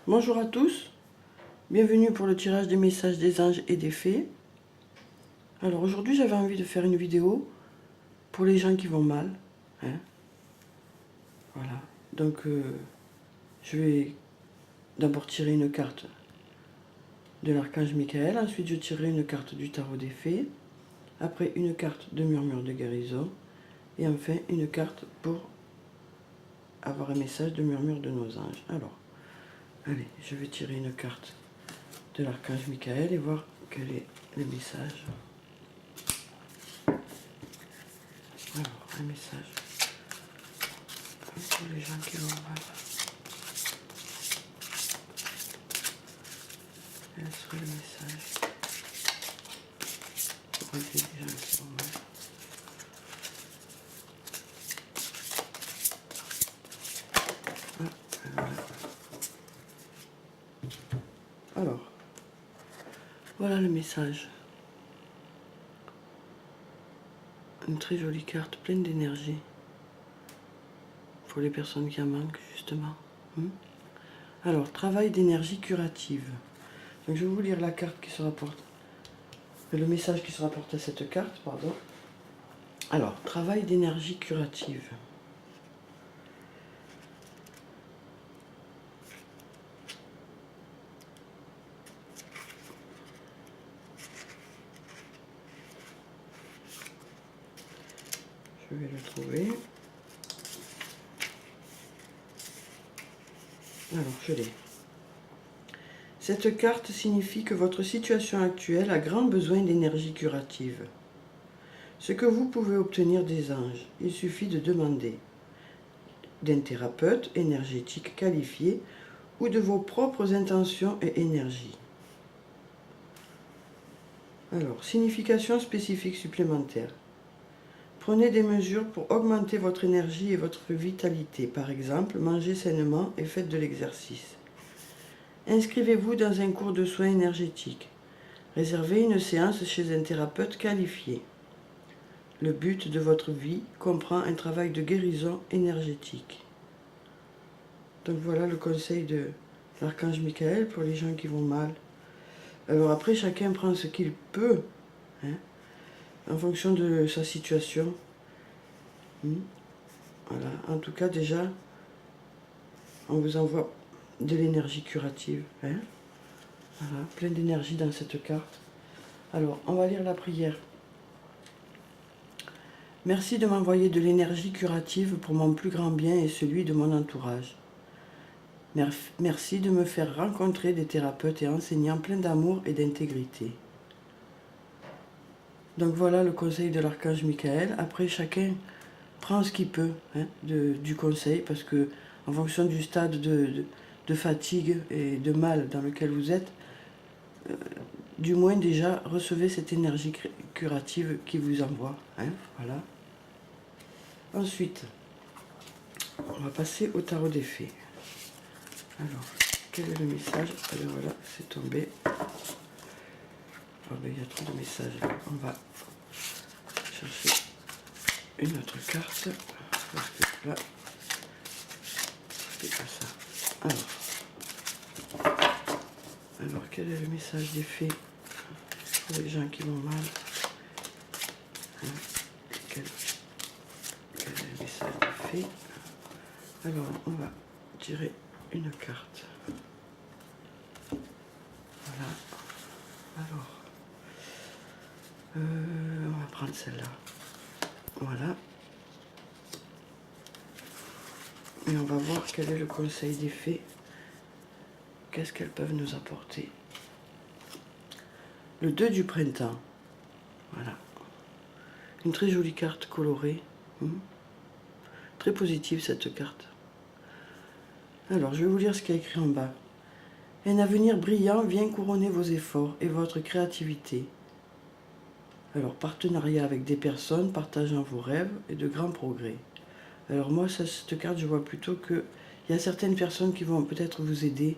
Bonjour à tous, bienvenue pour le tirage des messages des anges et des fées. Alors aujourd'hui j'avais envie de faire une vidéo pour les gens qui vont mal. Voilà, donc je vais d'abord tirer une carte de l'archange Michael, ensuite je tirerai une carte du tarot des fées, après une carte de murmure de guérison, et enfin une carte pour avoir un message de murmure de nos anges. Alors, allez, je vais tirer une carte de l'archange Michael et voir quel est le message. Alors, un message pour les gens qui vont mal. Quel serait le message pour aider les gens qui vont mal? Voilà. Alors, voilà le message. Une très jolie carte pleine d'énergie pour les personnes qui en manquent, justement. Alors, travail d'énergie curative. Donc, je vais vous lire la carte qui se rapporte, le message qui se rapporte à cette carte, pardon. Alors, travail d'énergie curative. Je vais le trouver. Alors, je l'ai. Cette carte signifie que votre situation actuelle a grand besoin d'énergie curative. Ce que vous pouvez obtenir des anges, il suffit de demander d'un thérapeute énergétique qualifié ou de vos propres intentions et énergies. Alors, signification spécifique supplémentaire. Prenez des mesures pour augmenter votre énergie et votre vitalité. Par exemple, mangez sainement et faites de l'exercice. Inscrivez-vous dans un cours de soins énergétiques. Réservez une séance chez un thérapeute qualifié. Le but de votre vie comprend un travail de guérison énergétique. Donc voilà le conseil de l'archange Michael pour les gens qui vont mal. Alors après, chacun prend ce qu'il peut, en fonction de sa situation. Voilà. En tout cas, déjà, on vous envoie de l'énergie curative. Voilà, plein d'énergie dans cette carte. Alors, on va lire la prière. Merci de m'envoyer de l'énergie curative pour mon plus grand bien et celui de mon entourage. Merci de me faire rencontrer des thérapeutes et enseignants pleins d'amour et d'intégrité. Donc voilà le conseil de l'archange Michael. Après, chacun prend ce qu'il peut du conseil, parce que en fonction du stade de fatigue et de mal dans lequel vous êtes, du moins déjà recevez cette énergie curative qui vous envoie. Voilà. Ensuite, on va passer au tarot des fées. Alors, quel est le message? Alors voilà, c'est tombé. Oh ben, il y a trop de messages là. On va chercher une autre carte. Parce que là, c'est pas ça. Alors, quel est le message des fées pour les gens qui vont mal? Quel est le message des fées? Alors, on va tirer une carte. Voilà. Alors, on va prendre celle-là. Voilà. Et on va voir quel est le conseil des fées. Qu'est-ce qu'elles peuvent nous apporter? Le 2 du printemps. Voilà. Une très jolie carte colorée. Très positive cette carte. Alors, je vais vous lire ce qu'il y a écrit en bas. Un avenir brillant vient couronner vos efforts et votre créativité. Alors, partenariat avec des personnes partageant vos rêves et de grands progrès. Alors moi, cette carte, je vois plutôt qu'il y a certaines personnes qui vont peut-être vous aider.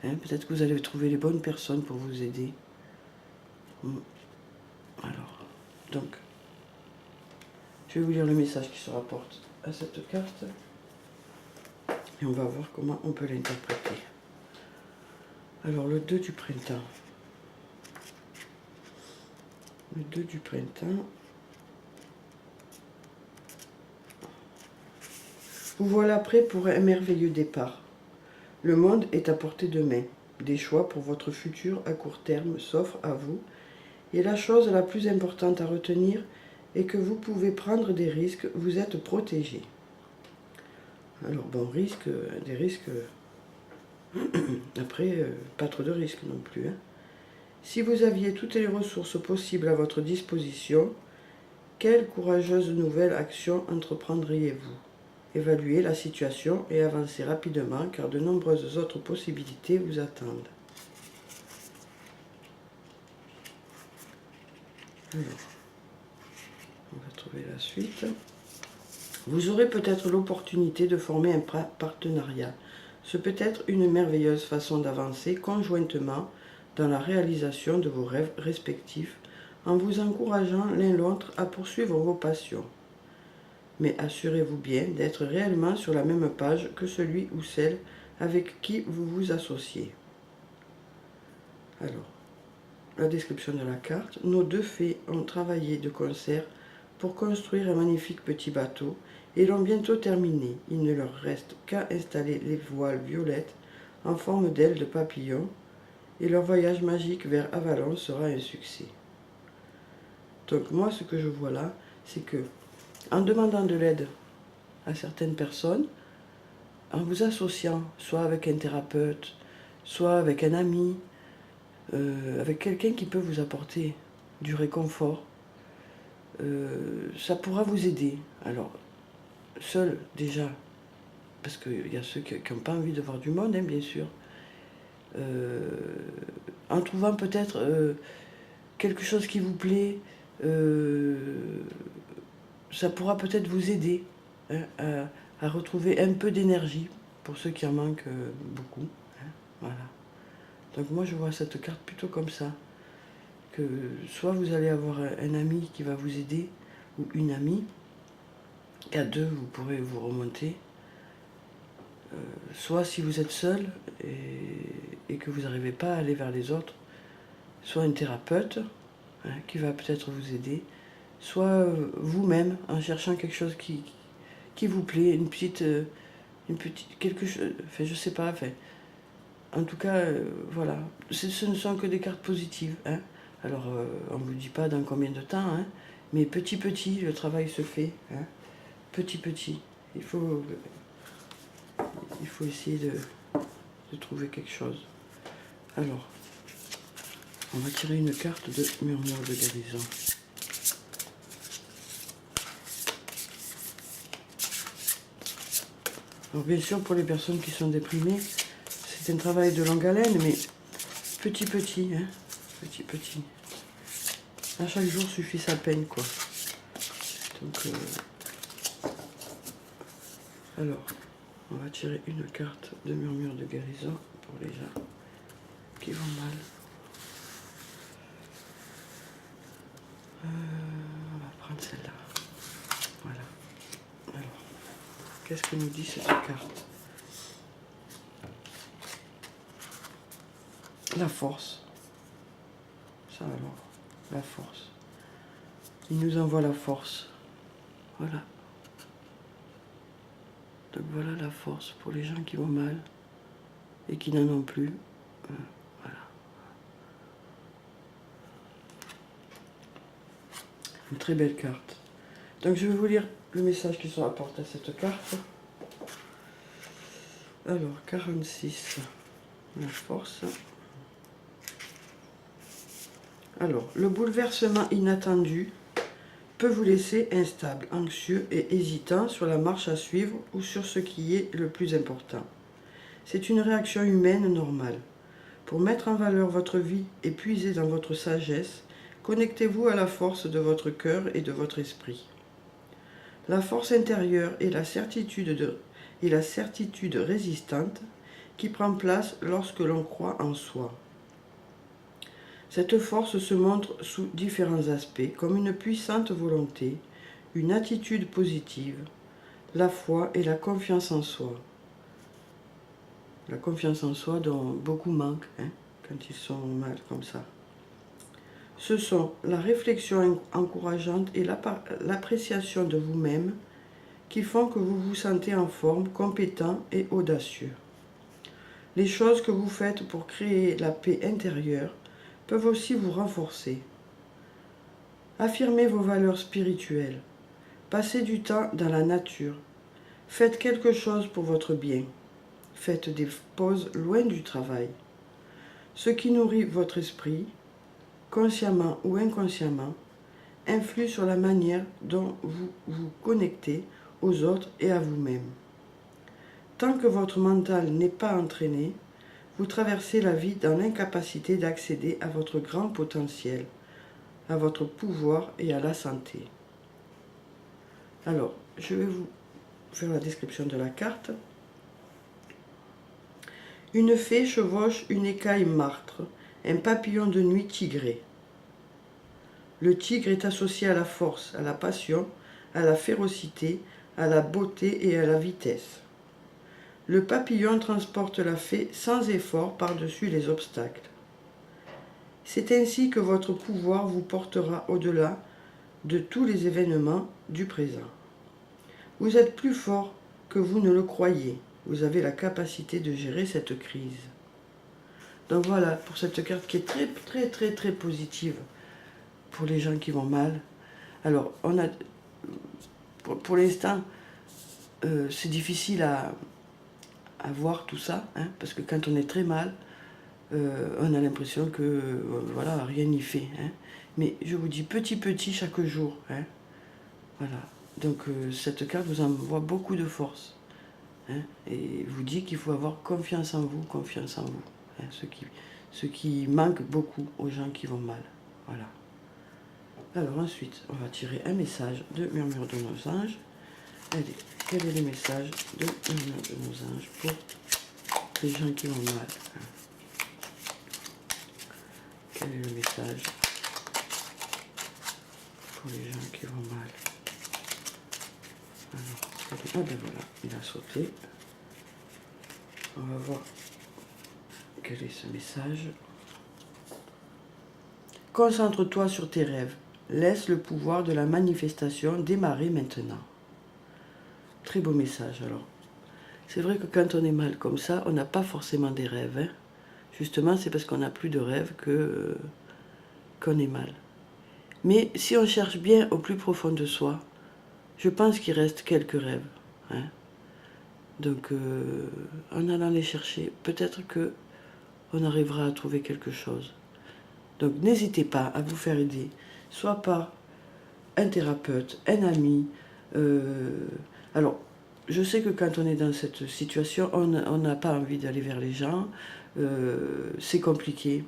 Peut-être que vous allez trouver les bonnes personnes pour vous aider. Alors, donc, je vais vous lire le message qui se rapporte à cette carte. Et on va voir comment on peut l'interpréter. Alors, le 2 du printemps. Le 2 du printemps. Vous voilà prêt pour un merveilleux départ. Le monde est à portée de main. Des choix pour votre futur à court terme s'offrent à vous. Et la chose la plus importante à retenir est que vous pouvez prendre des risques, vous êtes protégé. Alors bon, des risques, après, pas trop de risques non plus. Hein. Si vous aviez toutes les ressources possibles à votre disposition, quelle courageuse nouvelle action entreprendriez-vous? Évaluez la situation et avancez rapidement car de nombreuses autres possibilités vous attendent. Alors, on va trouver la suite. Vous aurez peut-être l'opportunité de former un partenariat. Ce peut être une merveilleuse façon d'avancer conjointement dans la réalisation de vos rêves respectifs en vous encourageant l'un l'autre à poursuivre vos passions. Mais assurez-vous bien d'être réellement sur la même page que celui ou celle avec qui vous vous associez. Alors, la description de la carte. Nos deux fées ont travaillé de concert pour construire un magnifique petit bateau et l'ont bientôt terminé. Il ne leur reste qu'à installer les voiles violettes en forme d'ailes de papillon et leur voyage magique vers Avalon sera un succès. Donc moi, ce que je vois là, c'est que en demandant de l'aide à certaines personnes, en vous associant soit avec un thérapeute, soit avec un ami, avec quelqu'un qui peut vous apporter du réconfort, ça pourra vous aider. Alors, seul déjà, parce qu'il y a ceux qui n'ont pas envie de voir du monde, hein, bien sûr, en trouvant peut-être quelque chose qui vous plaît, ça pourra peut-être vous aider hein, à retrouver un peu d'énergie pour ceux qui en manquent beaucoup. Hein, voilà. Donc moi je vois cette carte plutôt comme ça, que soit vous allez avoir un ami qui va vous aider, ou une amie, et à deux vous pourrez vous remonter, soit si vous êtes seul et que vous n'arrivez pas à aller vers les autres, soit un thérapeute hein, qui va peut-être vous aider, soit vous-même en cherchant quelque chose qui vous plaît, une petite quelque chose, enfin je sais pas, enfin, en tout cas, voilà, ce ne sont que des cartes positives. Hein. Alors, on ne vous dit pas dans combien de temps, hein, mais petit petit, le travail se fait. Hein. Petit petit. Il faut essayer de trouver quelque chose. Alors, on va tirer une carte de murmure de guérison. Alors bien sûr, pour les personnes qui sont déprimées, c'est un travail de longue haleine, mais petit petit, hein, petit petit. À chaque jour suffit sa peine, quoi. Donc, alors, on va tirer une carte de murmure de guérison pour les gens qui vont mal. On va prendre celle-là. Voilà. Alors, qu'est-ce que nous dit cette carte? La force. Ça alors, la force. Il nous envoie la force. Voilà. Donc voilà la force pour les gens qui vont mal et qui n'en ont plus. Voilà. Une très belle carte. Donc je vais vous lire le message qui se rapporte à cette carte. Alors, 46, la force. Alors, le bouleversement inattendu peut vous laisser instable, anxieux et hésitant sur la marche à suivre ou sur ce qui est le plus important. C'est une réaction humaine normale. Pour mettre en valeur votre vie et puiser dans votre sagesse, connectez-vous à la force de votre cœur et de votre esprit. La force intérieure est la certitude résistante qui prend place lorsque l'on croit en soi. Cette force se montre sous différents aspects, comme une puissante volonté, une attitude positive, la foi et la confiance en soi. La confiance en soi dont beaucoup manquent hein, quand ils sont mal comme ça. Ce sont la réflexion encourageante et l'appréciation de vous-même qui font que vous vous sentez en forme, compétent et audacieux. Les choses que vous faites pour créer la paix intérieure peuvent aussi vous renforcer. Affirmez vos valeurs spirituelles. Passez du temps dans la nature. Faites quelque chose pour votre bien. Faites des pauses loin du travail. Ce qui nourrit votre esprit, consciemment ou inconsciemment, influe sur la manière dont vous vous connectez aux autres et à vous-même. Tant que votre mental n'est pas entraîné, vous traversez la vie dans l'incapacité d'accéder à votre grand potentiel, à votre pouvoir et à la santé. Alors, je vais vous faire la description de la carte. Une fée chevauche une écaille martre, un papillon de nuit tigré. Le tigre est associé à la force, à la passion, à la férocité, à la beauté et à la vitesse. Le papillon transporte la fée sans effort par-dessus les obstacles. C'est ainsi que votre pouvoir vous portera au-delà de tous les événements du présent. Vous êtes plus fort que vous ne le croyez. Vous avez la capacité de gérer cette crise. Donc voilà, pour cette carte qui est très, très, très, très positive pour les gens qui vont mal. Alors, on a, pour l'instant, c'est difficile à voir tout ça, hein, parce que quand on est très mal, on a l'impression que voilà, rien n'y fait. Hein. Mais je vous dis petit chaque jour. Hein. Voilà. Donc cette carte vous envoie beaucoup de force. Hein, et vous dit qu'il faut avoir confiance en vous, hein, ce qui manque beaucoup aux gens qui vont mal. Voilà. Alors ensuite, on va tirer un message de Murmure de nos anges. Allez, quel est le message de Murmure de nos anges pour les gens qui vont mal? Quel est le message pour les gens qui vont mal? Alors, ah ben voilà, il a sauté. On va voir quel est ce message. Concentre-toi sur tes rêves. Laisse le pouvoir de la manifestation démarrer maintenant. Très beau message alors. C'est vrai que quand on est mal comme ça, on n'a pas forcément des rêves. Hein. Justement, c'est parce qu'on n'a plus de rêves qu'on est mal. Mais si on cherche bien au plus profond de soi, je pense qu'il reste quelques rêves. Hein. Donc, en allant les chercher, peut-être qu'on arrivera à trouver quelque chose. Donc, n'hésitez pas à vous faire aider, soit par un thérapeute, un ami. Alors, je sais que quand on est dans cette situation, on n'a pas envie d'aller vers les gens, c'est compliqué.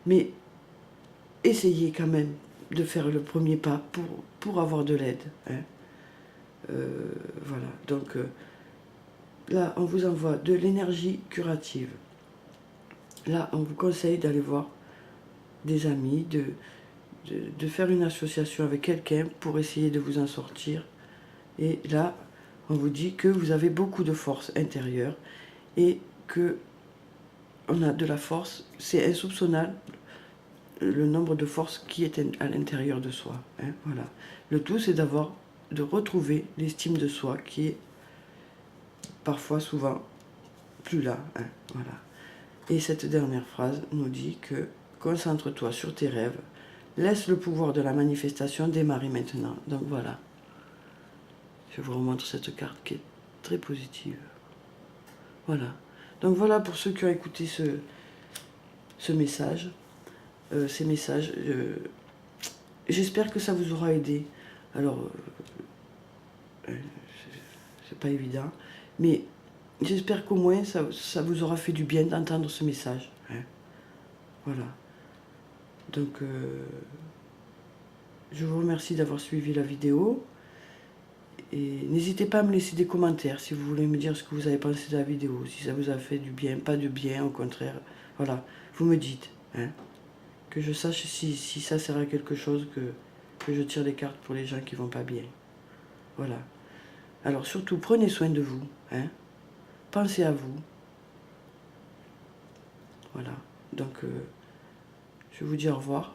Mais essayez quand même de faire le premier pas pour avoir de l'aide. Hein. Voilà, donc là, on vous envoie de l'énergie curative. Là, on vous conseille d'aller voir des amis, de faire une association avec quelqu'un pour essayer de vous en sortir. Et là, on vous dit que vous avez beaucoup de force intérieure et que on a de la force, c'est insoupçonnable le nombre de forces qui est à l'intérieur de soi. Hein, voilà. Le tout, c'est de retrouver l'estime de soi qui est parfois, souvent, plus là. Hein, voilà. Et cette dernière phrase nous dit que concentre-toi sur tes rêves, laisse le pouvoir de la manifestation démarrer maintenant. Donc voilà. Je vous remontre cette carte qui est très positive. Voilà. Donc voilà pour ceux qui ont écouté ce message. Ces messages. J'espère que ça vous aura aidé. Alors, c'est pas évident, mais j'espère qu'au moins ça vous aura fait du bien d'entendre ce message. Hein. Voilà. Donc, je vous remercie d'avoir suivi la vidéo. Et n'hésitez pas à me laisser des commentaires si vous voulez me dire ce que vous avez pensé de la vidéo, si ça vous a fait du bien, pas de bien, au contraire. Voilà, vous me dites. Hein. Que je sache si ça sert à quelque chose, que je tire les cartes pour les gens qui vont pas bien. Voilà. Alors surtout, prenez soin de vous. Hein. Pensez à vous. Voilà. Donc, je vous dis au revoir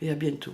et à bientôt.